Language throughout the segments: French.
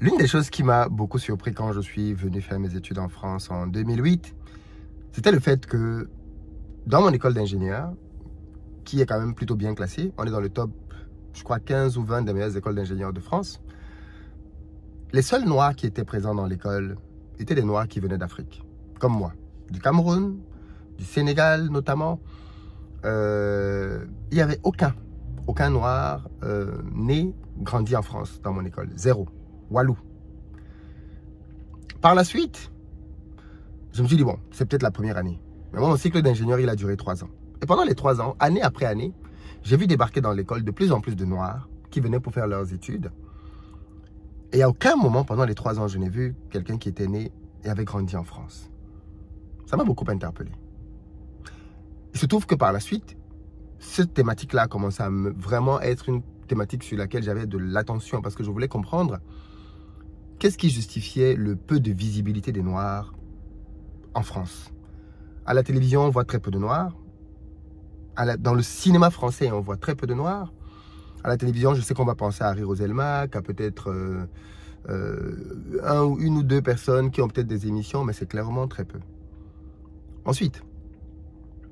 L'une des choses qui m'a beaucoup surpris quand je suis venu faire mes études en France en 2008, c'était le fait que dans mon école d'ingénieur, qui est quand même plutôt bien classée, on est dans le top, je crois, 15 ou 20 des meilleures écoles d'ingénieurs de France, les seuls Noirs qui étaient présents dans l'école étaient des Noirs qui venaient d'Afrique, comme moi, du Cameroun, du Sénégal notamment. Il n'y avait aucun Noir né, grandi en France dans mon école, zéro, Walou. Par la suite, je me suis dit, bon, c'est peut-être la première année. Mais moi, mon cycle d'ingénieur, il a duré 3 ans. Et pendant les 3 ans, année après année, j'ai vu débarquer dans l'école de plus en plus de Noirs qui venaient pour faire leurs études. Et à aucun moment, pendant les 3 ans, je n'ai vu quelqu'un qui était né et avait grandi en France. Ça m'a beaucoup interpellé. Il se trouve que par la suite, cette thématique-là a commencé à vraiment être une thématique sur laquelle j'avais de l'attention parce que je voulais comprendre qu'est-ce qui justifiait le peu de visibilité des Noirs en France. À la télévision, on voit très peu de Noirs. Dans le cinéma français, on voit très peu de Noirs. À la télévision, je sais qu'on va penser à Harry Roselmack, à peut-être une ou deux personnes qui ont peut-être des émissions, mais c'est clairement très peu. Ensuite,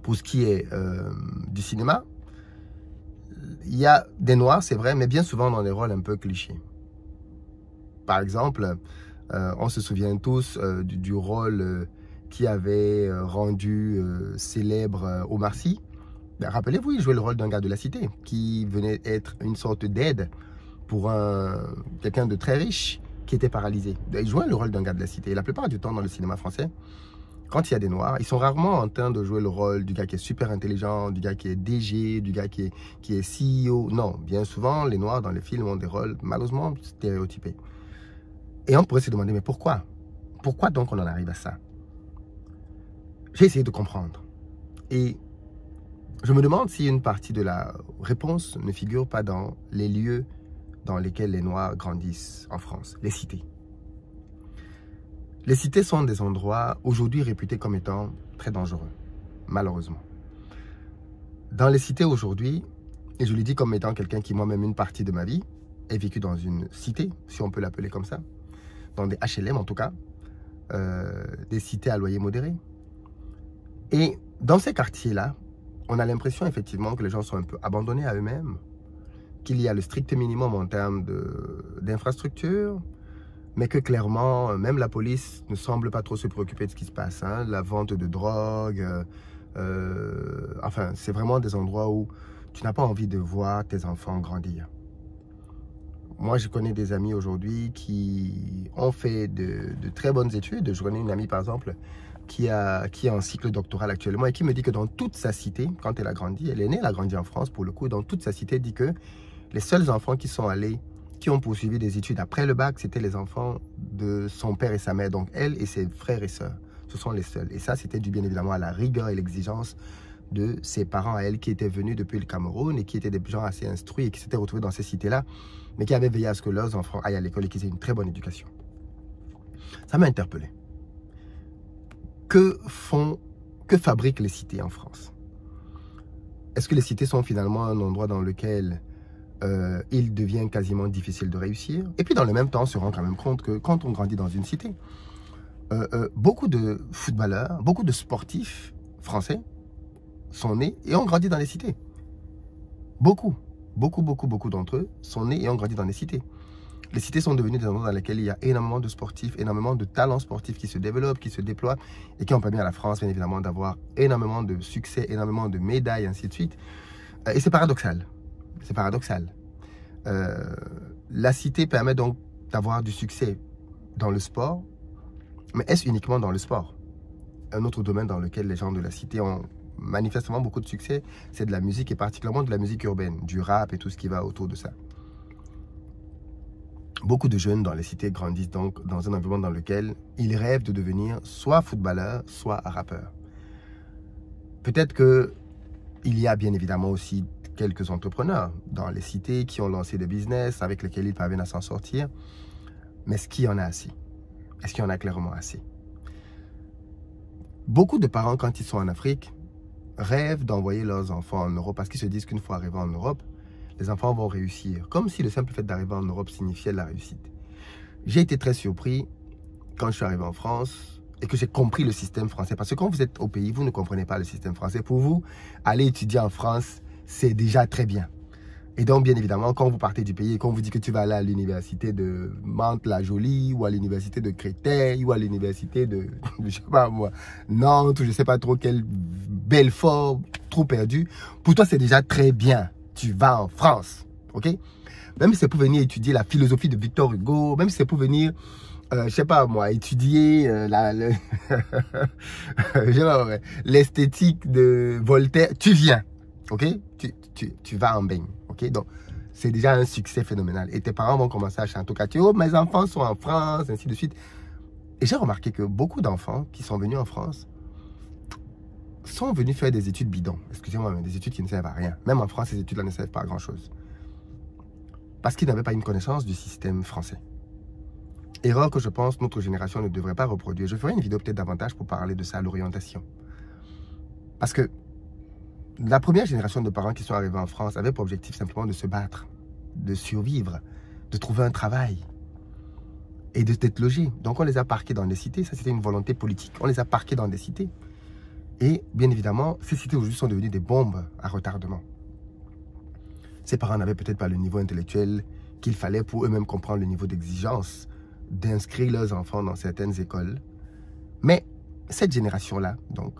pour ce qui est du cinéma, il y a des Noirs, c'est vrai, mais bien souvent dans des rôles un peu clichés. Par exemple, on se souvient tous du rôle qui avait rendu célèbre Omar Sy. Ben, rappelez-vous, il jouait le rôle d'un gars de la cité qui venait être une sorte d'aide pour quelqu'un de très riche qui était paralysé. Il jouait le rôle d'un gars de la cité. Et la plupart du temps dans le cinéma français, quand il y a des Noirs, ils sont rarement en train de jouer le rôle du gars qui est super intelligent, du gars qui est DG, du gars qui est CEO. Non, bien souvent, les Noirs dans les films ont des rôles malheureusement stéréotypés. Et on pourrait se demander, mais pourquoi? Pourquoi donc on en arrive à ça? J'ai essayé de comprendre. Et je me demande si une partie de la réponse ne figure pas dans les lieux dans lesquels les Noirs grandissent en France, les cités. Les cités sont des endroits aujourd'hui réputés comme étant très dangereux, malheureusement. Dans les cités aujourd'hui, et je le dis comme étant quelqu'un qui moi-même une partie de ma vie a vécu dans une cité, si on peut l'appeler comme ça, dans des HLM en tout cas, des cités à loyer modéré. Et dans ces quartiers-là, on a l'impression effectivement que les gens sont un peu abandonnés à eux-mêmes, qu'il y a le strict minimum en termes d'infrastructures, mais que clairement, même la police ne semble pas trop se préoccuper de ce qui se passe. Hein. La vente de drogue, enfin, c'est vraiment des endroits où tu n'as pas envie de voir tes enfants grandir. Moi, je connais des amis aujourd'hui qui ont fait de très bonnes études. Je connais une amie, par exemple, qui est en cycle doctoral actuellement et qui me dit que dans toute sa cité, quand elle a grandi, elle est née, elle a grandi en France pour le coup, dans toute sa cité, elle dit que les seuls enfants qui sont allés, qui ont poursuivi des études après le bac, c'était les enfants de son père et sa mère, donc elle et ses frères et sœurs. Ce sont les seuls. Et ça, c'était dû bien évidemment à la rigueur et l'exigence de ses parents à elle qui étaient venus depuis le Cameroun et qui étaient des gens assez instruits et qui s'étaient retrouvés dans ces cités-là, mais qui avaient veillé à ce que leurs enfants aillent à l'école et qu'ils aient une très bonne éducation. Ça m'a interpellé. Que fabriquent les cités en France? Est-ce que les cités sont finalement un endroit dans lequel il devient quasiment difficile de réussir? Et puis dans le même temps, on se rend quand même compte que quand on grandit dans une cité, beaucoup de footballeurs, beaucoup de sportifs français sont nés et ont grandi dans les cités. Beaucoup d'entre eux sont nés et ont grandi dans les cités. Les cités sont devenues des endroits dans lesquels il y a énormément de sportifs, énormément de talents sportifs qui se développent, qui se déploient et qui ont permis à la France, bien évidemment, d'avoir énormément de succès, énormément de médailles, ainsi de suite. Et c'est paradoxal. C'est paradoxal. La cité permet donc d'avoir du succès dans le sport, mais est-ce uniquement dans le sport? Un autre domaine dans lequel les gens de la cité ont manifestement beaucoup de succès, c'est de la musique et particulièrement de la musique urbaine, du rap et tout ce qui va autour de ça. Beaucoup de jeunes dans les cités grandissent donc dans un environnement dans lequel ils rêvent de devenir soit footballeurs, soit rappeurs. Peut-être qu'il y a bien évidemment aussi quelques entrepreneurs dans les cités qui ont lancé des business avec lesquels ils parviennent à s'en sortir. Mais est-ce qu'il y en a assez? Est-ce qu'il y en a clairement assez? Beaucoup de parents, quand ils sont en Afrique, rêvent d'envoyer leurs enfants en Europe parce qu'ils se disent qu'une fois arrivés en Europe, les enfants vont réussir. Comme si le simple fait d'arriver en Europe signifiait la réussite. J'ai été très surpris quand je suis arrivé en France et que j'ai compris le système français. Parce que quand vous êtes au pays, vous ne comprenez pas le système français. Pour vous, aller étudier en France, c'est déjà très bien. Et donc, bien évidemment, quand vous partez du pays et qu'on vous dit que tu vas aller à l'université de Mantes-la-Jolie ou à l'université de Créteil ou à l'université de, je sais pas moi, Nantes ou je sais pas trop quel Belfort, trop perdu, pour toi, c'est déjà très bien. Tu vas en France, ok? Même si c'est pour venir étudier la philosophie de Victor Hugo, même si c'est pour venir, je sais pas moi, étudier l'esthétique de Voltaire, tu viens, ok? Tu vas en baigne. Okay, donc, c'est déjà un succès phénoménal. Et tes parents vont commencer à chanter au oh, mes enfants sont en France, ainsi de suite. Et j'ai remarqué que beaucoup d'enfants qui sont venus en France sont venus faire des études bidons. Excusez-moi, mais des études qui ne servent à rien. Même en France, ces études-là ne servent pas à grand-chose. Parce qu'ils n'avaient pas une connaissance du système français. Erreur que je pense notre génération ne devrait pas reproduire. Je ferai une vidéo peut-être davantage pour parler de ça, l'orientation. Parce que la première génération de parents qui sont arrivés en France avait pour objectif simplement de se battre, de survivre, de trouver un travail et d'être logés. Donc on les a parqués dans des cités, ça c'était une volonté politique. On les a parqués dans des cités. Et bien évidemment, ces cités aujourd'hui sont devenues des bombes à retardement. Ces parents n'avaient peut-être pas le niveau intellectuel qu'il fallait pour eux-mêmes comprendre le niveau d'exigence d'inscrire leurs enfants dans certaines écoles. Mais cette génération-là, donc,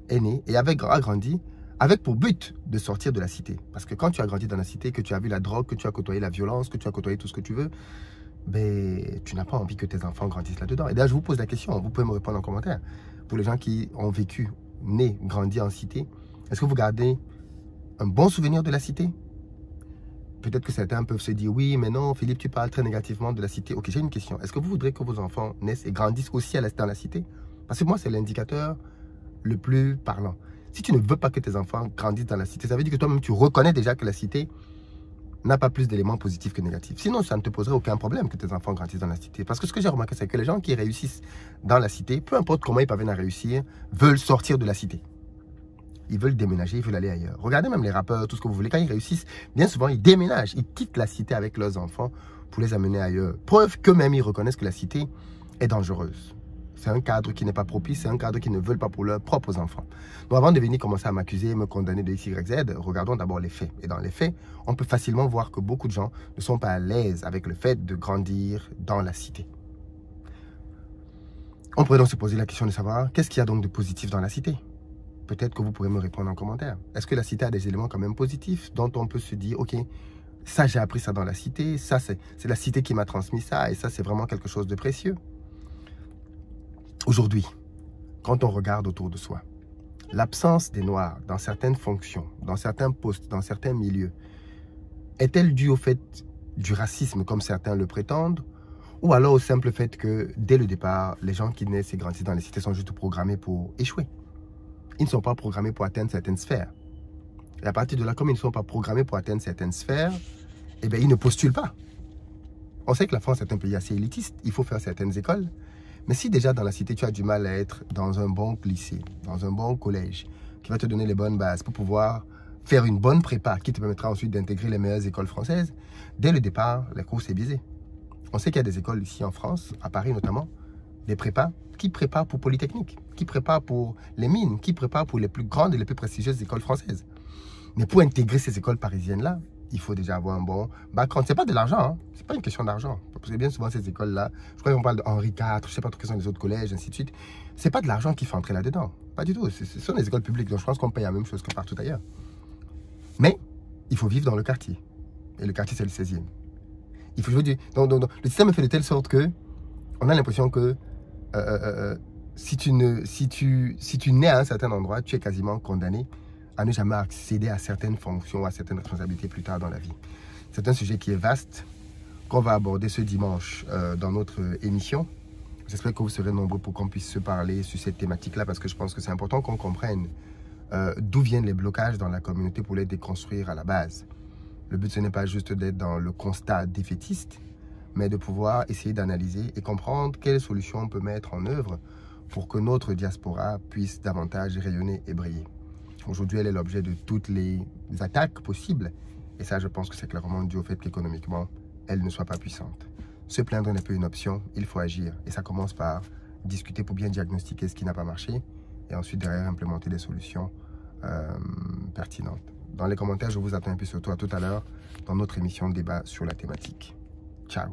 est née et a grandi avec pour but de sortir de la cité. Parce que quand tu as grandi dans la cité, que tu as vu la drogue, que tu as côtoyé la violence, que tu as côtoyé tout ce que tu veux, ben, tu n'as pas envie que tes enfants grandissent là-dedans. Et d'ailleurs, je vous pose la question, vous pouvez me répondre en commentaire. Pour les gens qui ont vécu, nés, grandi en cité, est-ce que vous gardez un bon souvenir de la cité? Peut-être que certains peuvent se dire, oui, mais non, Philippe, tu parles très négativement de la cité. Ok, j'ai une question. Est-ce que vous voudrez que vos enfants naissent et grandissent aussi dans la cité? Parce que moi, c'est l'indicateur le plus parlant. Si tu ne veux pas que tes enfants grandissent dans la cité, ça veut dire que toi-même, tu reconnais déjà que la cité n'a pas plus d'éléments positifs que négatifs. Sinon, ça ne te poserait aucun problème que tes enfants grandissent dans la cité. Parce que ce que j'ai remarqué, c'est que les gens qui réussissent dans la cité, peu importe comment ils parviennent à réussir, veulent sortir de la cité. Ils veulent déménager, ils veulent aller ailleurs. Regardez même les rappeurs, tout ce que vous voulez. Quand ils réussissent, bien souvent, ils déménagent. Ils quittent la cité avec leurs enfants pour les amener ailleurs. Preuve qu'eux-mêmes, ils reconnaissent que la cité est dangereuse. C'est un cadre qui n'est pas propice, c'est un cadre qu'ils ne veulent pas pour leurs propres enfants. Donc avant de venir commencer à m'accuser, me condamner de X, Y, Z, regardons d'abord les faits. Et dans les faits, on peut facilement voir que beaucoup de gens ne sont pas à l'aise avec le fait de grandir dans la cité. On pourrait donc se poser la question de savoir, qu'est-ce qu'il y a donc de positif dans la cité? Peut-être que vous pourrez me répondre en commentaire. Est-ce que la cité a des éléments quand même positifs dont on peut se dire, ok, ça j'ai appris ça dans la cité, ça c'est la cité qui m'a transmis ça, et ça c'est vraiment quelque chose de précieux. Aujourd'hui, quand on regarde autour de soi, l'absence des Noirs dans certaines fonctions, dans certains postes, dans certains milieux, est-elle due au fait du racisme comme certains le prétendent, ou alors au simple fait que dès le départ, les gens qui naissent et grandissent dans les cités sont juste programmés pour échouer? Ils ne sont pas programmés pour atteindre certaines sphères. Et à partir de là, comme ils ne sont pas programmés pour atteindre certaines sphères, eh bien, ils ne postulent pas. On sait que la France est un pays assez élitiste, il faut faire certaines écoles. Mais si déjà dans la cité, tu as du mal à être dans un bon lycée, dans un bon collège, qui va te donner les bonnes bases pour pouvoir faire une bonne prépa, qui te permettra ensuite d'intégrer les meilleures écoles françaises, dès le départ, la course est biaisée. On sait qu'il y a des écoles ici en France, à Paris notamment, des prépas qui préparent pour Polytechnique, qui préparent pour les mines, qui préparent pour les plus grandes et les plus prestigieuses écoles françaises. Mais pour intégrer ces écoles parisiennes-là, il faut déjà avoir un bon background. Ce n'est pas de l'argent, hein? Ce n'est pas une question d'argent. Parce que bien souvent, ces écoles-là, je crois qu'on parle de Henri IV, je ne sais pas trop quels sont les autres collèges, ainsi de suite. Ce n'est pas de l'argent qui fait entrer là-dedans. Pas du tout. Ce sont des écoles publiques, donc je pense qu'on paye la même chose que partout ailleurs. Mais il faut vivre dans le quartier. Et le quartier, c'est le 16e. Il faut, je veux dire, donc, le système est fait de telle sorte que on a l'impression que si tu nais à un certain endroit, tu es quasiment condamné à ne jamais accéder à certaines fonctions, à certaines responsabilités plus tard dans la vie. C'est un sujet qui est vaste, qu'on va aborder ce dimanche dans notre émission. J'espère que vous serez nombreux pour qu'on puisse se parler sur cette thématique-là, parce que je pense que c'est important qu'on comprenne d'où viennent les blocages dans la communauté pour les déconstruire à la base. Le but, ce n'est pas juste d'être dans le constat défaitiste, mais de pouvoir essayer d'analyser et comprendre quelles solutions on peut mettre en œuvre pour que notre diaspora puisse davantage rayonner et briller. Aujourd'hui, elle est l'objet de toutes les attaques possibles. Et ça, je pense que c'est clairement dû au fait qu'économiquement, elle ne soit pas puissante. Se plaindre n'est plus une option, il faut agir. Et ça commence par discuter pour bien diagnostiquer ce qui n'a pas marché et ensuite derrière implémenter des solutions pertinentes. Dans les commentaires, je vous attends un peu surtout à tout à l'heure dans notre émission de débat sur la thématique. Ciao.